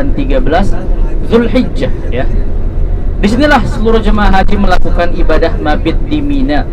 dan 13 Zulhijjah ya. Disinilah seluruh jemaah haji melakukan ibadah mabit di Mina.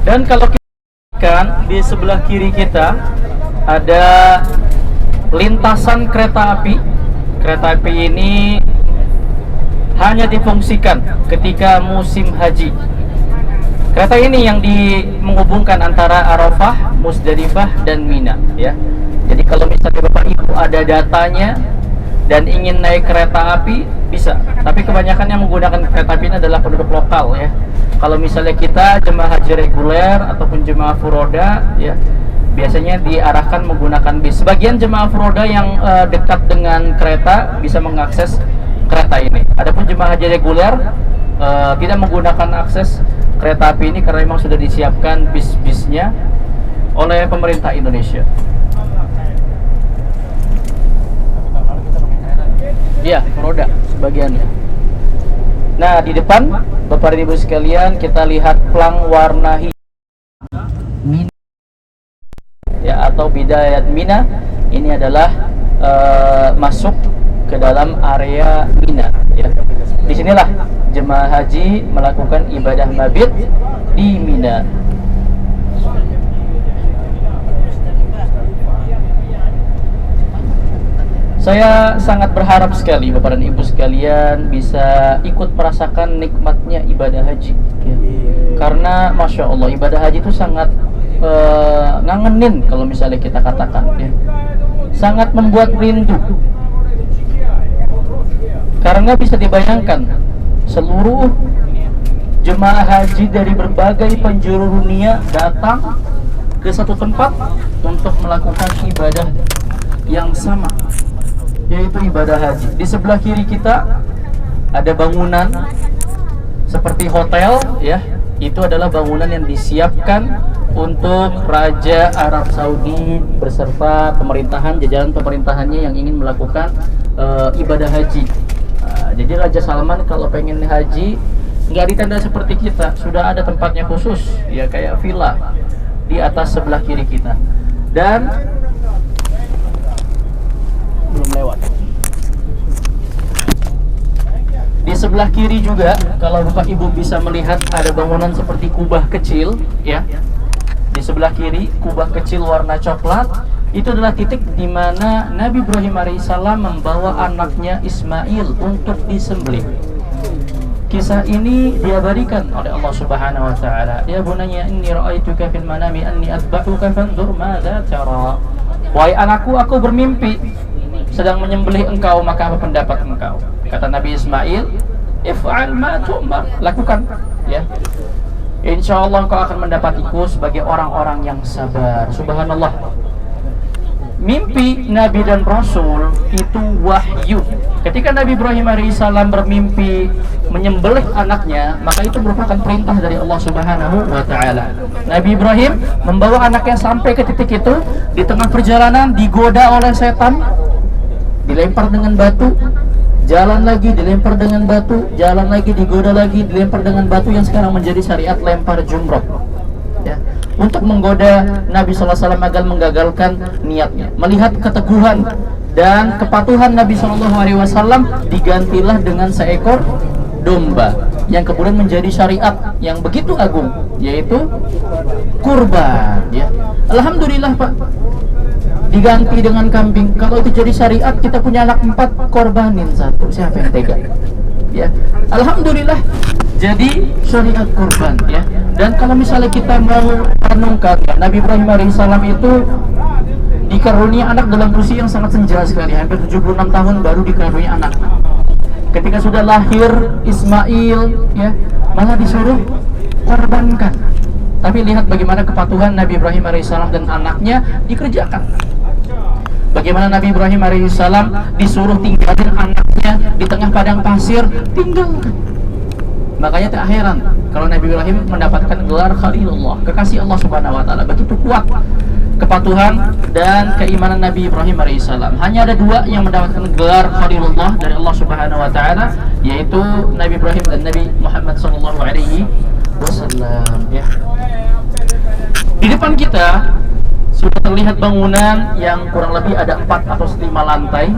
Dan kalau kita lihat di sebelah kiri kita ada lintasan kereta api. Kereta api ini hanya difungsikan ketika musim haji. Kereta ini yang menghubungkan antara Arafah, Musdalifah dan Mina ya. Jadi kalau misalnya Bapak Ibu ada datanya dan ingin naik kereta api bisa. Tapi kebanyakan yang menggunakan kereta api ini adalah penduduk lokal ya. Kalau misalnya kita jemaah haji reguler ataupun jemaah furoda ya, biasanya diarahkan menggunakan bis. Sebagian jemaah furoda yang dekat dengan kereta bisa mengakses kereta ini. Adapun jemaah haji reguler tidak menggunakan akses kereta api ini karena memang sudah disiapkan bis-bisnya oleh pemerintah Indonesia. Iya, furoda sebagiannya. Nah, di depan Bapak Ibu sekalian kita lihat plang warna hijau Mina ya, atau Bidayat Mina. Ini adalah masuk ke dalam area Mina ya. Disinilah jemaah haji melakukan ibadah mabit di Mina. Saya sangat berharap sekali Bapak dan Ibu sekalian bisa ikut merasakan nikmatnya ibadah haji ya. Karena Masya Allah ibadah haji itu sangat ngangenin kalau misalnya kita katakan ya. Sangat membuat rindu. Karena bisa dibayangkan seluruh jemaah haji dari berbagai penjuru dunia datang ke satu tempat untuk melakukan ibadah yang sama, yaitu ibadah haji. Di sebelah kiri kita ada bangunan seperti hotel ya. Itu adalah bangunan yang disiapkan untuk Raja Arab Saudi beserta pemerintahan, jajaran pemerintahannya yang ingin melakukan ibadah haji. Jadi Raja Salman kalau pengen haji nggak di tenda seperti kita, sudah ada tempatnya khusus ya, kayak villa di atas sebelah kiri kita. Dan belum lewat. Di sebelah kiri juga kalau Bapak Ibu bisa melihat ada bangunan seperti kubah kecil ya. Di sebelah kiri kubah kecil warna coklat, itu adalah titik di mana Nabi Ibrahim alaihissalam membawa anaknya Ismail untuk disembelih. Kisah ini diabadikan oleh Allah Subhanahu wa taala. Ya bunayya inni ra'aituka fil manami anni atba'uka fanzur madza tara. Wahai anakku, aku bermimpi sedang menyembelih engkau, maka apa pendapat engkau? Kata Nabi Ismail, if'al ma tu'mar, lakukan ya. Insyaallah engkau akan mendapatiku sebagai orang-orang yang sabar. Subhanallah. Mimpi Nabi dan Rasul itu wahyu. Ketika Nabi Ibrahim alaihissalam bermimpi menyembelih anaknya, maka itu merupakan perintah dari Allah Subhanahu wa taala. Nabi Ibrahim membawa anaknya sampai ke titik itu. Di tengah perjalanan digoda oleh setan, dilempar dengan batu, jalan lagi dilempar dengan batu, jalan lagi digoda lagi, dilempar dengan batu yang sekarang menjadi syariat lempar jumroh ya, untuk menggoda Nabi SAW agar menggagalkan niatnya. Melihat keteguhan dan kepatuhan Nabi SAW, digantilah dengan seekor domba yang kemudian menjadi syariat yang begitu agung, yaitu kurban ya. Alhamdulillah Pak, diganti dengan kambing. Kalau itu jadi syariat, kita punya anak 4, korbanin 1. Siapa yang tega ya? Alhamdulillah jadi syariat kurban ya. Dan kalau misalnya kita mau renungkan ya, Nabi Ibrahim alaihissalam itu dikarunia anak dalam usia yang sangat senja sekali, hampir 76 tahun baru dikarunia anak. Ketika sudah lahir Ismail ya, malah disuruh korbankan. Tapi lihat bagaimana kepatuhan Nabi Ibrahim alaihissalam dan anaknya dikerjakan. Bagaimana Nabi Ibrahim alaihissalam disuruh tinggalin anaknya di tengah padang pasir, tinggalkan. Makanya tak heran kalau Nabi Ibrahim mendapatkan gelar Khalilullah, kekasih Allah Subhanahu wa taala. Begitu kuat kepatuhan dan keimanan Nabi Ibrahim alaihissalam. Hanya ada dua yang mendapatkan gelar Khalilullah dari Allah Subhanahu wa taala, yaitu Nabi Ibrahim dan Nabi Muhammad sallallahu alaihi wasallam, ya. Di depan kita sudah terlihat bangunan yang kurang lebih ada 4 atau 5 lantai,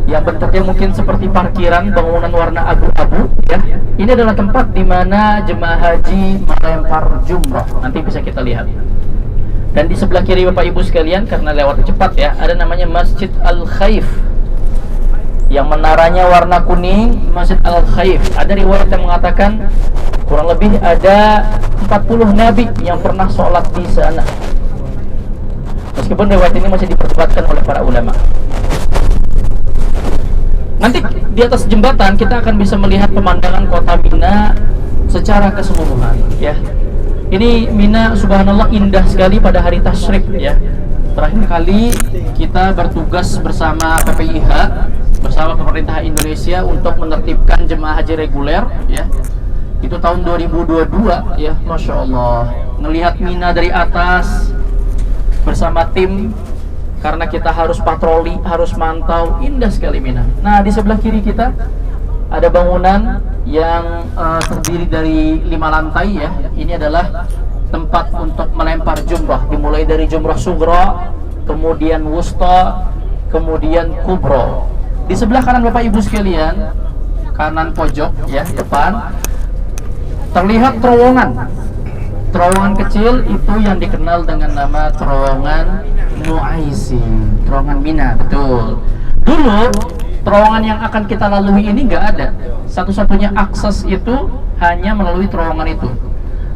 yang bentuknya mungkin seperti parkiran, bangunan warna abu-abu, ya. Ini adalah tempat di mana jemaah haji melempar jumrah. Nanti bisa kita lihat. Dan di sebelah kiri Bapak Ibu sekalian, karena lewat cepat ya, ada namanya Masjid Al-Khaif, yang menaranya warna kuning, Masjid Al-Khaif. Ada riwayat yang mengatakan kurang lebih ada 40 nabi yang pernah sholat di sana. Meskipun riwayat ini masih diperdebatkan oleh para ulama. Nanti di atas jembatan kita akan bisa melihat pemandangan kota Mina secara keseluruhan, ya. Ini Mina, subhanallah, indah sekali pada hari tasyrik, ya. Terakhir kali kita bertugas bersama PPIH, bersama pemerintah Indonesia untuk menertibkan jemaah haji reguler, ya. Itu tahun 2022, ya. Masya Allah, ngelihat Mina dari atas bersama tim, karena kita harus patroli, harus mantau, indah sekali Mina. Nah, di sebelah kiri kita ada bangunan yang terdiri dari 5 lantai, ya. Ini adalah tempat untuk melempar jumrah, dimulai dari jumrah sughra, kemudian wusta, kemudian kubro. Di sebelah kanan Bapak Ibu sekalian, kanan pojok, ya, depan, terlihat terowongan. Terowongan kecil itu yang dikenal dengan nama terowongan Muaisin, terowongan Mina, betul. Dulu terowongan yang akan kita lalui ini nggak ada. Satu-satunya akses itu hanya melalui terowongan itu.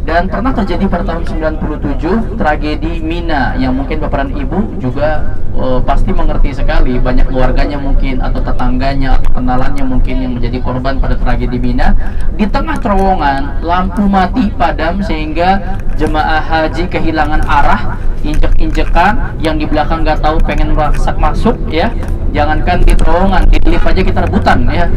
Dan pernah terjadi pada tahun 97 tragedi Mina, yang mungkin Bapak dan Ibu juga pasti mengerti sekali. Banyak keluarganya mungkin, atau tetangganya, atau kenalannya mungkin yang menjadi korban pada tragedi Mina. Di tengah terowongan lampu mati padam sehingga jemaah haji kehilangan arah, injek-injekan, yang di belakang nggak tahu pengen masuk, ya. Jangankan di terowongan, di lift aja kita rebutan, ya.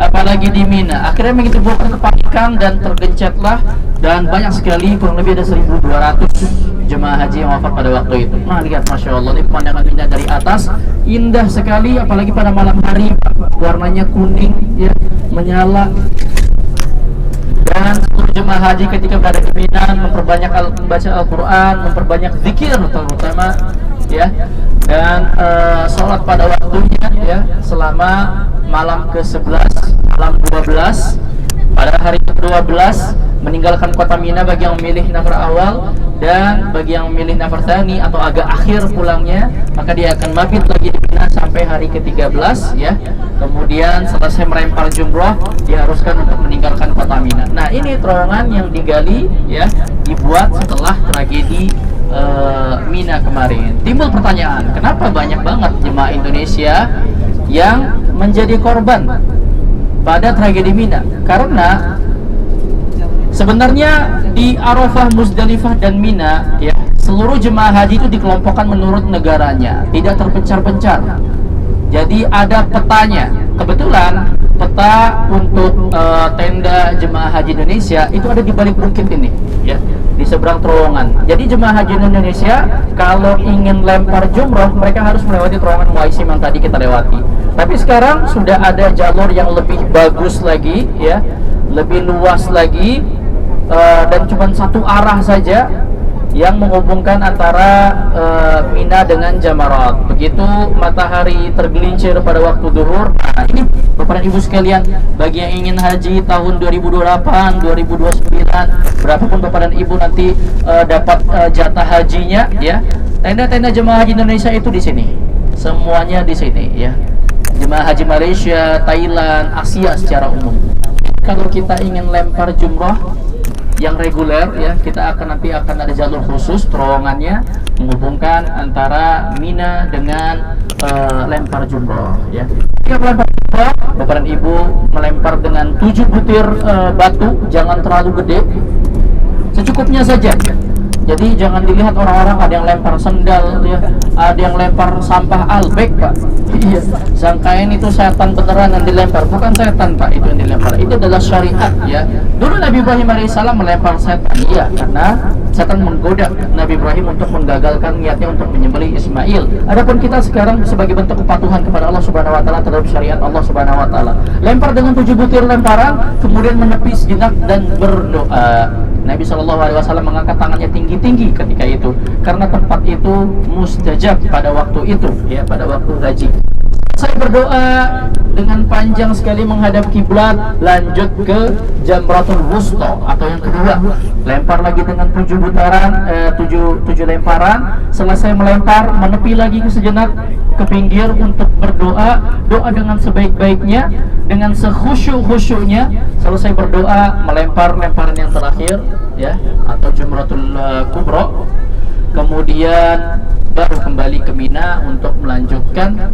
Apalagi di Mina. Akhirnya menimbulkan kepanikan dan tergencetlah, dan banyak sekali, kurang lebih ada 1.200 jemaah haji yang wafat pada waktu itu. Nah, lihat, Masya Allah, ini pemandangan Mina dari atas indah sekali, apalagi pada malam hari, warnanya kuning, ya, menyala. Dan seluruh jemaah haji ketika berada di Mina memperbanyak membaca Al-Quran, memperbanyak zikir terutama, ya, dan sholat pada waktunya, ya, selama malam ke-11, malam 12. Pada hari ke-12 meninggalkan kota Mina bagi yang memilih nafar awal, dan bagi yang memilih nafar tsani atau agak akhir pulangnya, maka dia akan mabit lagi di Mina sampai hari ke-13, ya. Kemudian selesai melempar jumrah, diharuskan untuk meninggalkan kota Mina. Nah, ini terowongan yang digali, ya, dibuat setelah tragedi Mina kemarin. Timbul pertanyaan, kenapa banyak banget jemaah Indonesia yang menjadi korban pada tragedi Mina? Karena sebenarnya di Arafah, Muzdalifah, dan Mina, ya, seluruh jemaah haji itu dikelompokkan menurut negaranya, tidak terpencar-pencar. Jadi ada petanya. Kebetulan peta untuk tenda jemaah haji Indonesia itu ada di balik bukit ini, ya, di seberang terowongan. Jadi jemaah haji Indonesia kalau ingin lempar jumroh, mereka harus melewati terowongan Muaisim yang tadi kita lewati. Tapi sekarang sudah ada jalur yang lebih bagus lagi, ya, lebih luas lagi, dan cuma satu arah saja yang menghubungkan antara Mina dengan Jamarat. Begitu matahari tergelincir pada waktu zuhur. Nah, ini Bapak dan Ibu sekalian, bagi yang ingin haji tahun 2028, 2029, berapapun Bapak dan Ibu nanti dapat jatah hajinya, ya. Tenda-tenda jemaah haji Indonesia itu di sini. Semuanya di sini, ya. Jemaah haji Malaysia, Thailand, Asia secara umum. Kalau kita ingin lempar jumrah yang reguler, ya, kita nanti akan ada jalur khusus terowongannya menghubungkan antara Mina dengan lempar jumroh, ya. Jika melempar jumroh, Bapak dan Ibu melempar dengan 7 butir batu, jangan terlalu gede, secukupnya saja. Jadi jangan dilihat orang-orang ada yang lempar sendal, ya, ada yang lempar sampah albek, Pak. Iya, sangkain itu setan beneran yang dilempar. Bukan setan, Pak, itu yang dilempar. Itu adalah syariat, ya. Dulu Nabi Ibrahim alaihissalam melempar setan, iya, karena setan menggoda Nabi Ibrahim untuk menggagalkan niatnya untuk menyembelih Ismail. Adapun kita sekarang sebagai bentuk kepatuhan kepada Allah Subhanahu wa taala terhadap syariat Allah Subhanahu wa taala, lempar dengan 7 butir lemparan, kemudian menepi sejenak dan berdoa. Nabi SAW mengangkat tangannya tinggi-tinggi ketika itu karena tempat itu mustajab pada waktu itu, ya, pada waktu haji. Saya berdoa dengan panjang sekali menghadap kiblat, lanjut ke Jamratul Wusta atau yang kedua, lempar lagi dengan 7 putaran, 7 lemparan. Selesai melempar, menepi lagi ke sejenak ke pinggir untuk berdoa, doa dengan sebaik-baiknya, dengan sekhusyuk-khusyuknya. Selesai berdoa, melempar lemparan yang terakhir, ya, atau Jamratul Kubra. Kemudian baru kembali ke Mina untuk melanjutkan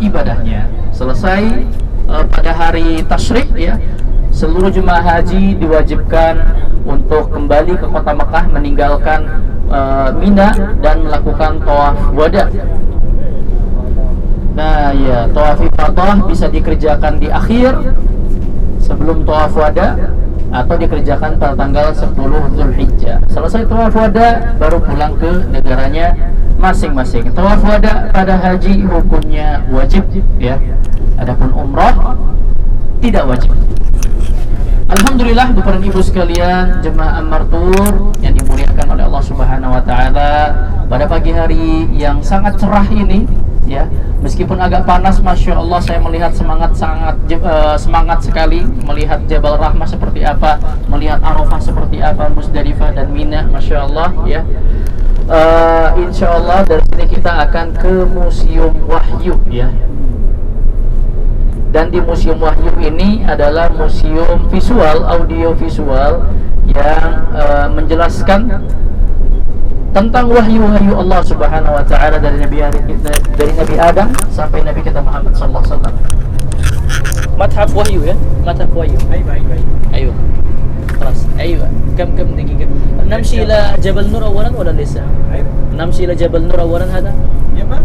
ibadahnya. Selesai pada hari tasyrik, ya, seluruh jemaah haji diwajibkan untuk kembali ke kota Mekah, meninggalkan Mina dan melakukan tawaf wada. Nah, ya, tawaf ifadah bisa dikerjakan di akhir sebelum tawaf wada atau dikerjakan pada tanggal 10 Zulhijjah. Selesai tawaf wada baru pulang ke negaranya masing-masing. Tawaf wada pada haji hukumnya wajib, ya. Adapun umrah tidak wajib. Alhamdulillah, Bapak dan Ibu sekalian, jemaah Ammar Tour yang dimuliakan oleh Allah Subhanahu wa taala, pada pagi hari yang sangat cerah ini, ya, meskipun agak panas, Masya Allah, saya melihat semangat sekali melihat Jabal Rahmah seperti apa, melihat Arafah seperti apa, Musdalifah dan Mina, Masya Allah, ya. Insya Allah dari sini kita akan ke Museum Wahyu, ya. Dan di Museum Wahyu ini adalah museum visual, audio visual yang menjelaskan tentang wahyu-wahyu Allah Subhanahu wa taala dari Nabi Adam sampai Nabi kita Muhammad sallallahu alaihi wasallam. Mathaf wahyu, ya, mathaf wahyu. Ayo. خلاص ايوه كم دقيقه نمشي الى جبل نور اولا ولا لسه نمشي الى جبل نور اولا هذا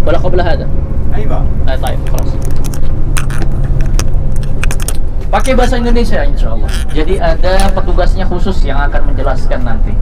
ولا قبل هذا ايوه طيب خلاص pakai bahasa Indonesia insya Allah. Jadi ada petugasnya khusus yang akan menjelaskan nanti.